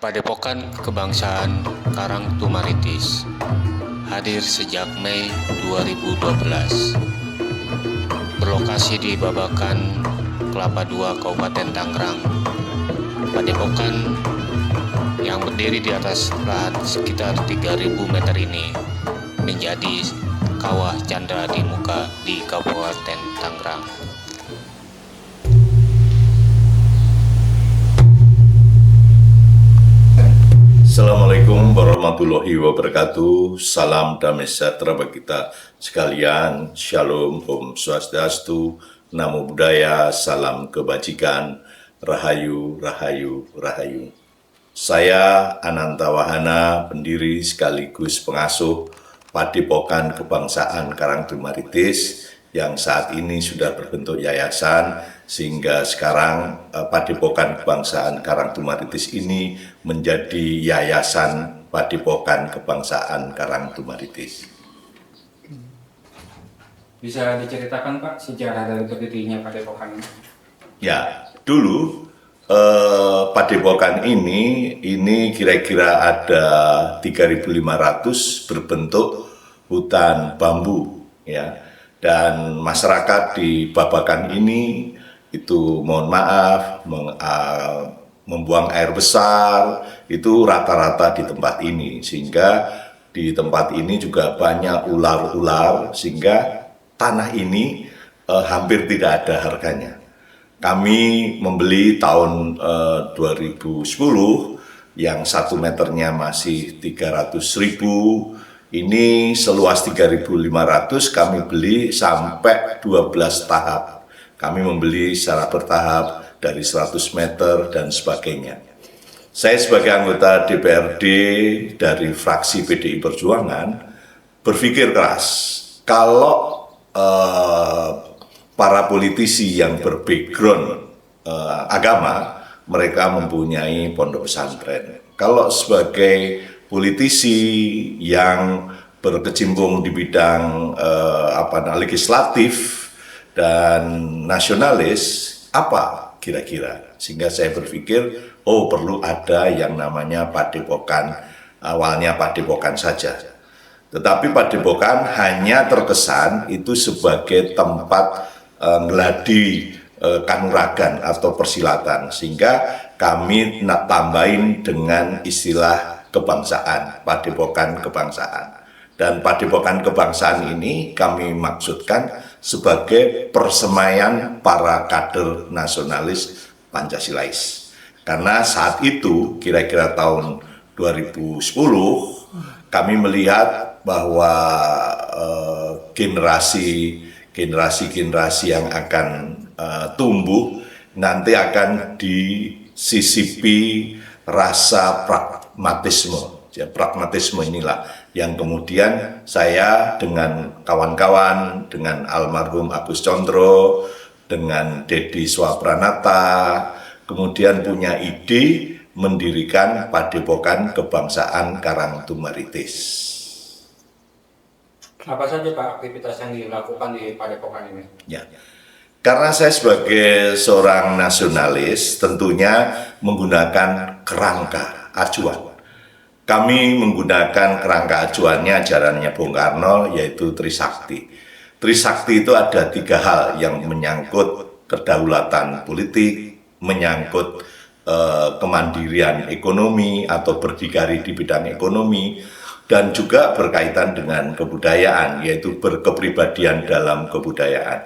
Padepokan Kebangsaan Karangtumaritis hadir sejak Mei 2012. Berlokasi di Babakan, Kelapa II, Kabupaten Tangerang. Padepokan yang berdiri di atas lahan sekitar 3.000 meter ini menjadi kawah candra di muka di Kabupaten Tangerang. Assalamualaikum warahmatullahi wabarakatuh. Salam damai sejahtera bagi kita sekalian. Shalom, Om Swastiastu, Namo Buddhaya, salam kebajikan, Rahayu, Rahayu, Rahayu. Saya Ananta Wahana, pendiri sekaligus pengasuh Padepokan Kebangsaan Karangtumaritis yang saat ini sudah berbentuk yayasan, sehingga sekarang Padepokan Kebangsaan Karangtumaritis ini menjadi Yayasan Padepokan Kebangsaan Karangtumaritis. Bisa diceritakan Pak sejarah dari berdirinya Padepokan ini? Ya, dulu Padepokan ini kira-kira ada 3.500 berbentuk hutan bambu, ya. Dan masyarakat di Babakan ini itu mohon maaf membuang air besar itu rata-rata di tempat ini, sehingga di tempat ini juga banyak ular-ular, sehingga tanah ini hampir tidak ada harganya. Kami membeli tahun 2010 yang 1 meternya masih 300.000. Ini seluas 3.500 kami beli sampai 12 tahap. Kami membeli secara bertahap dari 100 meter dan sebagainya. Saya sebagai anggota DPRD dari fraksi PDI Perjuangan berpikir keras, kalau para politisi yang berbackground agama, mereka mempunyai pondok pesantren. Kalau sebagai politisi yang berkecimpung di bidang legislatif dan nasionalis, apa kira-kira? Sehingga saya berpikir, perlu ada yang namanya padepokan, awalnya padepokan saja. Tetapi padepokan hanya terkesan itu sebagai tempat ngeladi kanuragan atau persilatan, sehingga kami tambahin dengan istilah kebangsaan, Padepokan Kebangsaan. Dan Padepokan Kebangsaan ini kami maksudkan sebagai persemaian para kader nasionalis Pancasilais. Karena saat itu, kira-kira tahun 2010, kami melihat bahwa generasi yang akan tumbuh nanti akan disisipi rasa pragmatisme. Ya, pragmatisme inilah yang kemudian saya dengan kawan-kawan, dengan almarhum Agus Condro, dengan Dedi Swapranata, kemudian punya ide mendirikan Padepokan Kebangsaan Karangtumaritis. Apa saja Pak aktivitas yang dilakukan di Padepokan ini? Ya. Karena saya sebagai seorang nasionalis tentunya menggunakan kerangka acuan. Kami menggunakan kerangka acuannya ajarannya Bung Karno, yaitu Trisakti. Trisakti itu ada 3 hal yang menyangkut kedaulatan politik, menyangkut kemandirian ekonomi atau berdikari di bidang ekonomi, dan juga berkaitan dengan kebudayaan, yaitu berkepribadian dalam kebudayaan.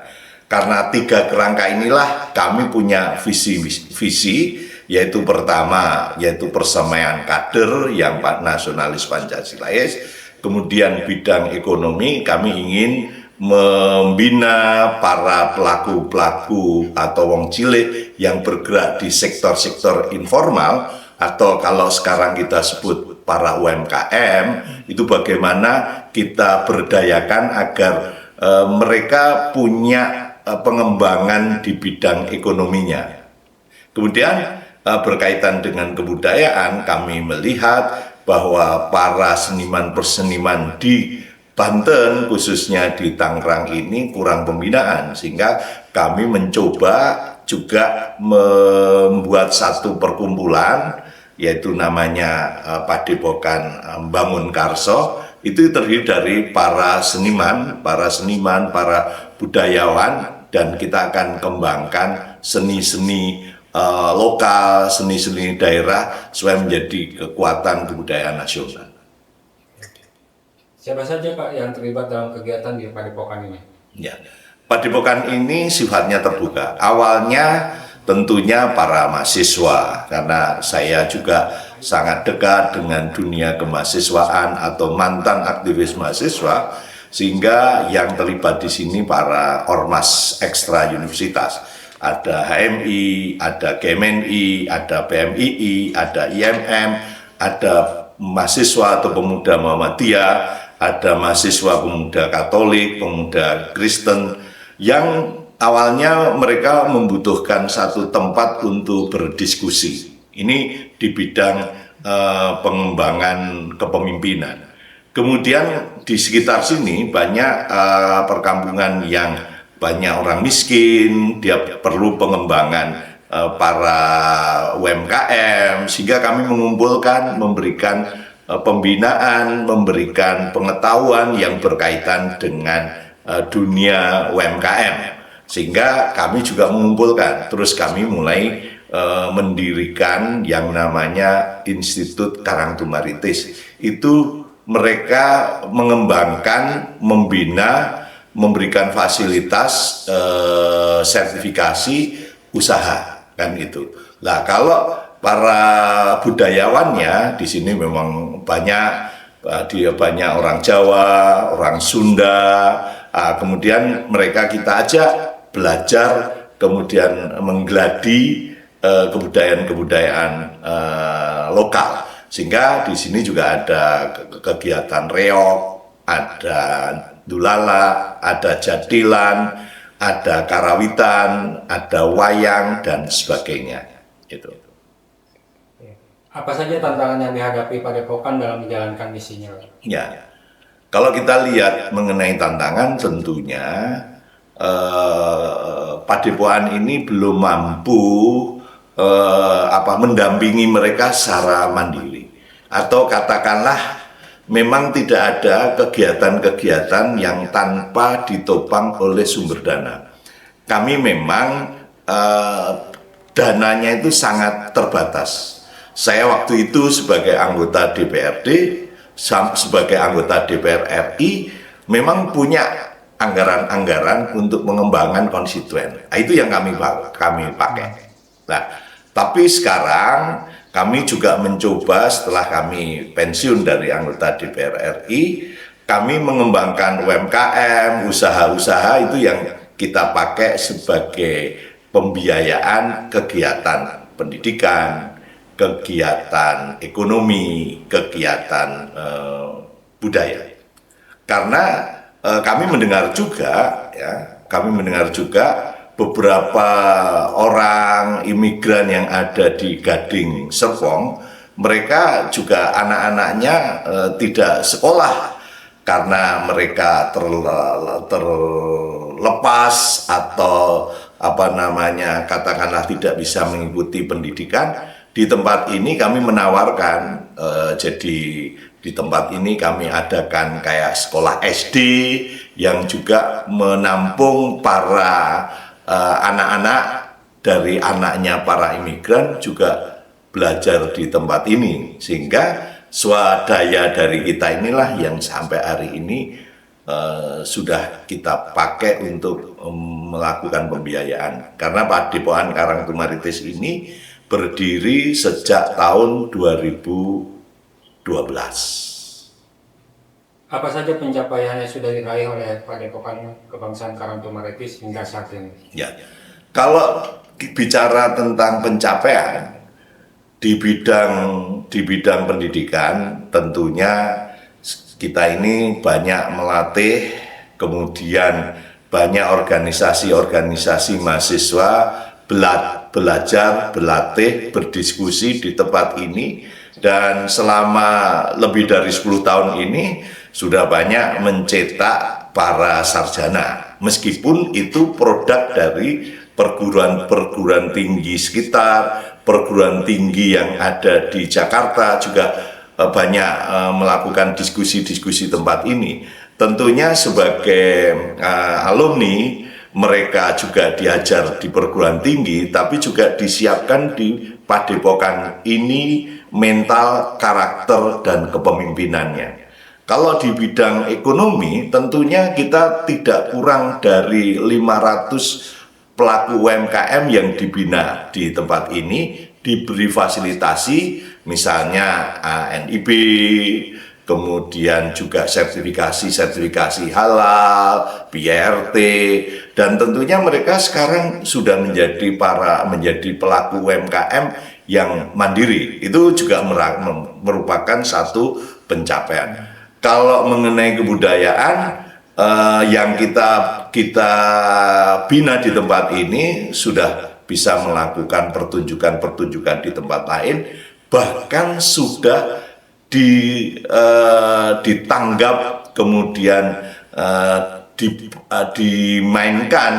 Karena 3 kerangka inilah kami punya visi, yaitu pertama, yaitu persemaian kader yang nasionalis Pancasilais. Kemudian bidang ekonomi, kami ingin membina para pelaku-pelaku atau wong cilik yang bergerak di sektor-sektor informal, atau kalau sekarang kita sebut para UMKM, itu bagaimana kita berdayakan agar mereka punya pengembangan di bidang ekonominya. Kemudian berkaitan dengan kebudayaan, kami melihat bahwa para seniman-perseniman di Banten, khususnya di Tangerang ini kurang pembinaan, sehingga kami mencoba juga membuat satu perkumpulan yaitu namanya Padepokan Bangun Karso, itu terdiri dari para seniman, para budayawan, dan kita akan kembangkan seni-seni lokal, seni-seni daerah supaya menjadi kekuatan kebudayaan nasional. Siapa saja Pak yang terlibat dalam kegiatan di Padepokan ini? Ya, Padepokan ini sifatnya terbuka. Awalnya tentunya para mahasiswa, karena saya juga sangat dekat dengan dunia kemahasiswaan atau mantan aktivis mahasiswa, sehingga yang terlibat di sini para ormas ekstra universitas. Ada HMI, ada KMNI, ada PMII, ada IMM, ada mahasiswa atau pemuda Muhammadiyah, ada mahasiswa pemuda Katolik, pemuda Kristen, yang awalnya mereka membutuhkan satu tempat untuk berdiskusi. Ini di bidang pengembangan kepemimpinan. Kemudian di sekitar sini banyak perkampungan yang banyak orang miskin, dia perlu pengembangan para UMKM, sehingga kami mengumpulkan, memberikan pembinaan, memberikan pengetahuan yang berkaitan dengan dunia UMKM, sehingga kami juga mengumpulkan. Terus kami mulai mendirikan yang namanya Institut Karangtumaritis. Itu mereka mengembangkan, membina, memberikan fasilitas sertifikasi usaha, kan itu. Nah, kalau para budayawannya di sini memang banyak orang Jawa, orang Sunda, kemudian mereka kita ajak belajar, kemudian menggeladi kebudayaan lokal, sehingga di sini juga ada kegiatan reog, ada dulala, ada jadilan, ada karawitan, ada wayang, dan sebagainya. Gitu. Apa saja tantangan yang dihadapi Padepokan dalam menjalankan misinya? Ya, kalau kita lihat mengenai tantangan, tentunya Padepokan ini belum mampu mendampingi mereka secara mandiri, atau katakanlah memang tidak ada kegiatan-kegiatan yang tanpa ditopang oleh sumber dana. Kami memang dananya itu sangat terbatas. Saya waktu itu sebagai anggota DPRD, sebagai anggota DPR RI, memang punya anggaran-anggaran untuk mengembangkan konstituen. Itu yang kami pakai. Nah, tapi sekarang kami juga mencoba, setelah kami pensiun dari anggota DPR RI, kami mengembangkan UMKM, usaha-usaha itu yang kita pakai sebagai pembiayaan kegiatan pendidikan, kegiatan ekonomi, kegiatan budaya. Karena kami mendengar juga beberapa orang imigran yang ada di Gading Serpong, mereka juga anak-anaknya tidak sekolah karena mereka terlepas atau katakanlah tidak bisa mengikuti pendidikan. Di tempat ini kami menawarkan, jadi di tempat ini kami adakan kayak sekolah SD yang juga menampung para anak-anak dari anaknya para imigran juga belajar di tempat ini, sehingga swadaya dari kita inilah yang sampai hari ini sudah kita pakai untuk melakukan pembiayaan. Karena Padepokan Karangtumaritis ini berdiri sejak tahun 2012. Apa saja pencapaian yang sudah diraih oleh Padepokan Kebangsaan Karangtumaritis hingga saat ini? Ya, kalau bicara tentang pencapaian di bidang pendidikan, tentunya kita ini banyak melatih, kemudian banyak organisasi-organisasi mahasiswa belajar, berlatih, berdiskusi di tempat ini, dan selama lebih dari 10 tahun ini sudah banyak mencetak para sarjana, meskipun itu produk dari perguruan tinggi sekitar, perguruan tinggi yang ada di Jakarta juga banyak melakukan diskusi-diskusi tempat ini. Tentunya sebagai alumni, mereka juga diajar di perguruan tinggi, tapi juga disiapkan di Padepokan ini mental, karakter, dan kepemimpinannya. Kalau di bidang ekonomi, tentunya kita tidak kurang dari 500 pelaku UMKM yang dibina di tempat ini, diberi fasilitasi, misalnya ANIB, kemudian juga sertifikasi halal, BRT, dan tentunya mereka sekarang sudah menjadi pelaku UMKM yang mandiri. Itu juga merupakan satu pencapaian. Kalau mengenai kebudayaan yang kita bina di tempat ini sudah bisa melakukan pertunjukan di tempat lain, bahkan sudah ditanggap kemudian dimainkan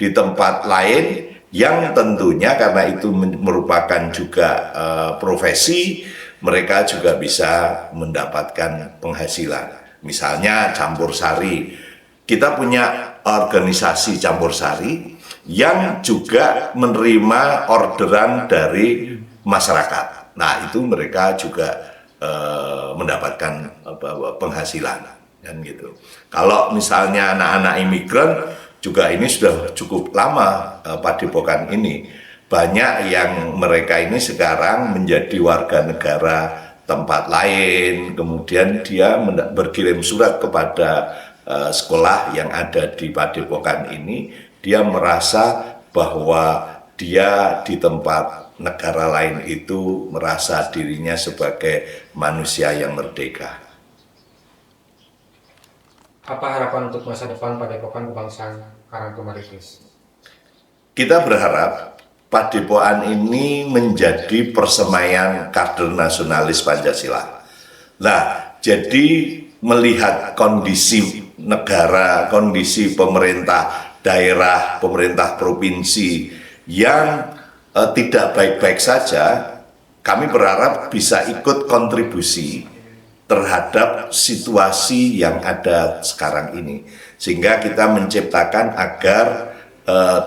di tempat lain yang tentunya karena itu merupakan juga profesi, mereka juga bisa mendapatkan penghasilan. Misalnya campur sari, kita punya organisasi campur sari yang juga menerima orderan dari masyarakat. Nah, itu mereka juga mendapatkan penghasilan, dan gitu. Kalau misalnya anak-anak imigran juga ini sudah cukup lama Padepokan ini. Banyak yang mereka ini sekarang menjadi warga negara tempat lain, kemudian dia berkirim surat kepada sekolah yang ada di Padepokan ini. Dia merasa bahwa dia di tempat negara lain itu merasa dirinya sebagai manusia yang merdeka. Apa harapan untuk masa depan Padepokan Kebangsaan Karangtumaritis? Kita berharap Padepokan ini menjadi persemaian kader nasionalis Pancasila. Nah, jadi melihat kondisi negara, kondisi pemerintah daerah, pemerintah provinsi yang tidak baik-baik saja, kami berharap bisa ikut kontribusi terhadap situasi yang ada sekarang ini, sehingga kita menciptakan agar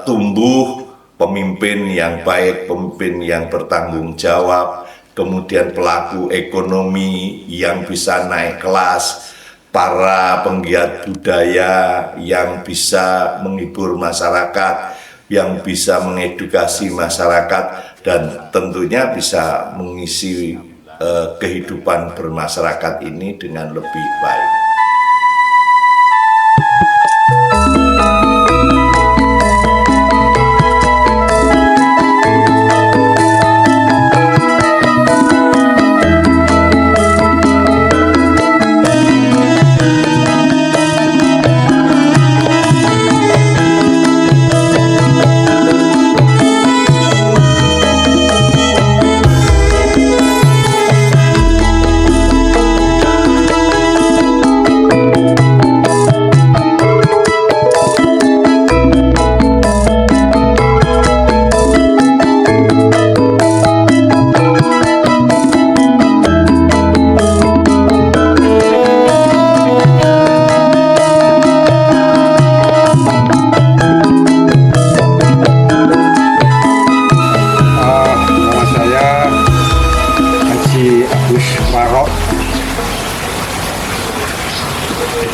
tumbuh pemimpin yang baik, pemimpin yang bertanggung jawab, kemudian pelaku ekonomi yang bisa naik kelas, para penggiat budaya yang bisa menghibur masyarakat, yang bisa mengedukasi masyarakat, dan tentunya bisa mengisi kehidupan bermasyarakat ini dengan lebih baik.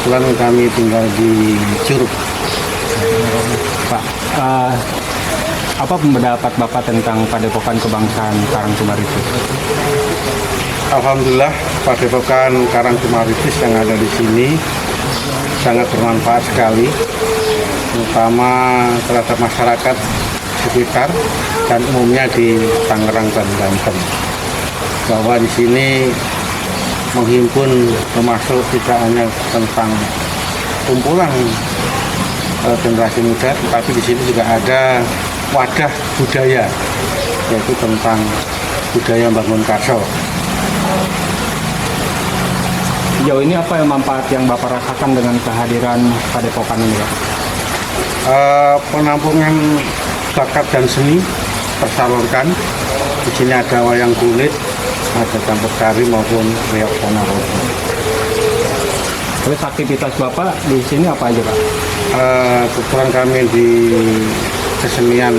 Kebetulan kami tinggal di Curug. Pak, apa pendapat Bapak tentang Padepokan Kebangsaan Karangtumaritis? Alhamdulillah, Padepokan Karangtumaritis yang ada di sini sangat bermanfaat sekali, terutama terhadap masyarakat sekitar dan umumnya di Tangerang dan Banten. Bahwa di sini menghimpun termasuk tidak hanya tentang kumpulan generasi muda, tetapi di sini juga ada wadah budaya, yaitu tentang budaya Bangun Karso. Sejauh ini apa yang manfaat yang Bapak rasakan dengan kehadiran Padepokan ini, Pak? Penampungan bakat dan seni tersalurkan, Di sini ada wayang kulit, ada campur sari maupun reok Ponorogo. Terus aktivitas Bapak di sini apa aja Pak? Kebetulan kami di kesenian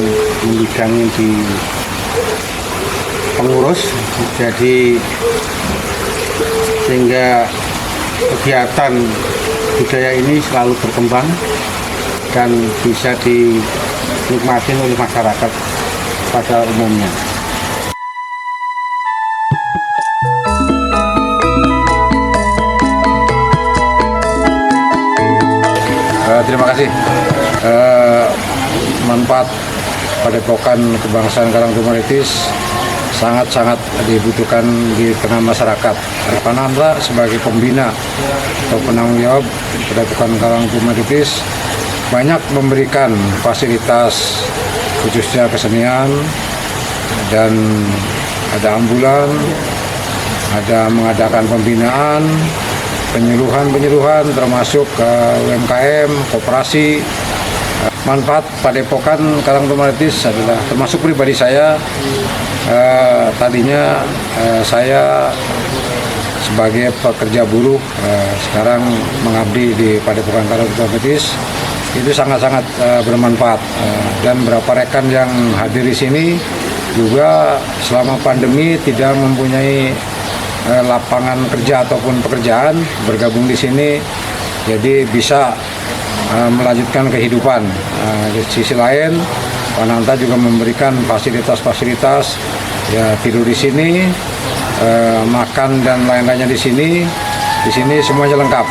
membidangi di pengurus, jadi sehingga kegiatan budaya ini selalu berkembang dan bisa dinikmati oleh masyarakat pada umumnya. Terima kasih. Manfaat Padepokan Kebangsaan Karangtumaritis sangat-sangat dibutuhkan di tengah masyarakat. Pananda sebagai pembina atau penanggung jawab Padepokan Karangtumaritis banyak memberikan fasilitas khususnya kesenian, dan ada ambulan, ada mengadakan pembinaan, penyuluhan termasuk ke UMKM, koperasi. Manfaat Padepokan Karangtumaritis adalah termasuk pribadi saya. Tadinya saya sebagai pekerja buruh, sekarang mengabdi di Padepokan Karangtumaritis. Itu sangat-sangat bermanfaat, dan beberapa rekan yang hadir di sini juga selama pandemi tidak mempunyai lapangan kerja ataupun pekerjaan, bergabung di sini jadi bisa melanjutkan kehidupan. Di sisi lain, Pananta juga memberikan fasilitas-fasilitas, ya, tidur di sini, makan dan lain-lainnya di sini. Di sini semuanya lengkap.